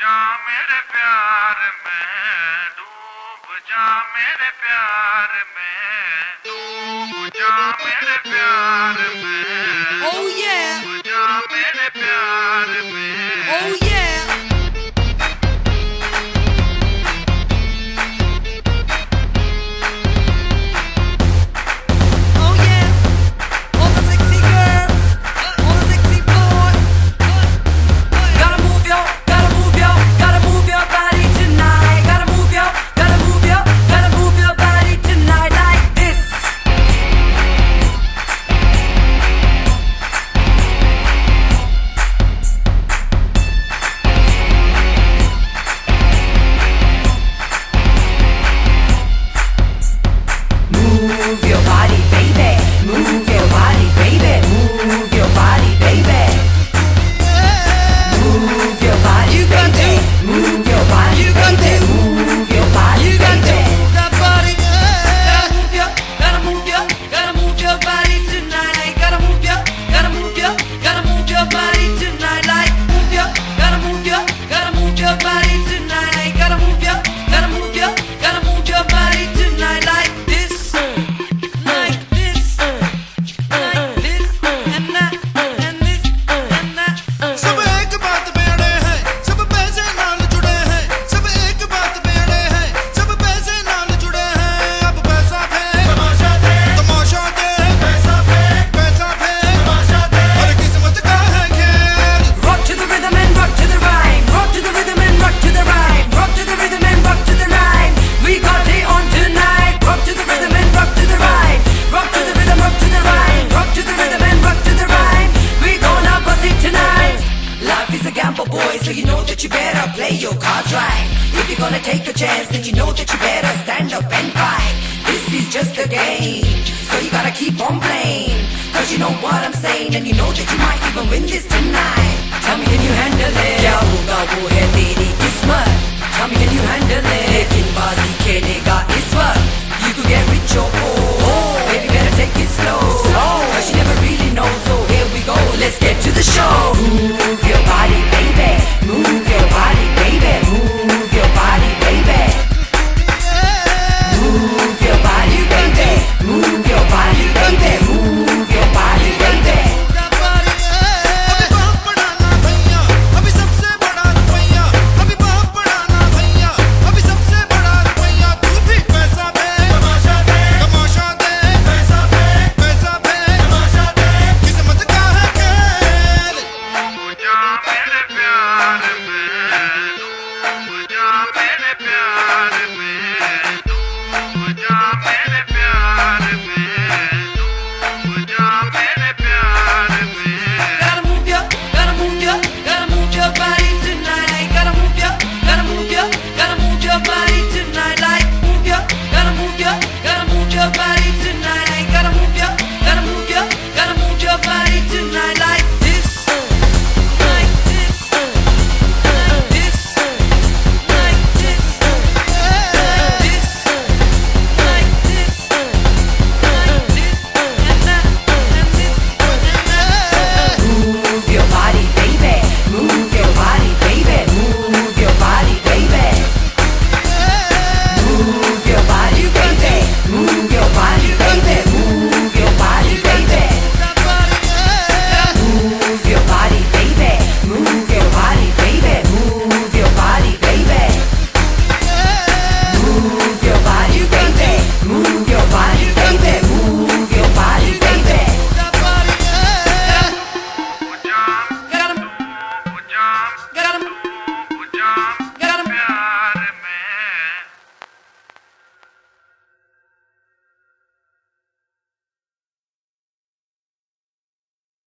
जा मेरे प्यार में, डूब जा मेरे प्यार में, डूब जा मेरे प्यार में, Oh yeah, डूब जा मेरे प्यार में। oh yeah. Oh yeah, all the sexy girls, all the sexy boys. Gotta move your body tonight. Gotta move your body tonight like this. Move your body, baby. Move your body, baby. Move your body, baby. Move your body, you got to move your body, you got to move your body, you got to move that body. Gotta move your body tonight. Gotta move your body tonight. Like gotta move your body tonight. Gotta move your body tonight like this, like this, like this, and that, and this, and that. सब एक बात पे अड़े हैं, सब पैसे नाल जुड़े हैं, सब एक बात पे अड़े हैं, सब पैसे नाल जुड़े हैं। अब पैसा फेंक, तमाशा दे, पैसा फेंक, हर किस्मत का है खेल। Rock to the rhythm and rock to the rhyme. Rock to the rhythm and rock to the rhyme. Rock to the rhythm and rock to the rhyme. We got it on tonight. Rock to the rhythm and rock to the rhyme. Rock to the rhythm, rock to the rhyme. Rock to the rhythm and rock to the rhyme. We gonna bust it tonight. Life is a gamble, boy, so you know that you better play your cards right. If you're gonna take a chance, then you know that you better stand up and fight. This is just a game, so you gotta keep on playing. Cause you know what I'm saying, and you know that you might even win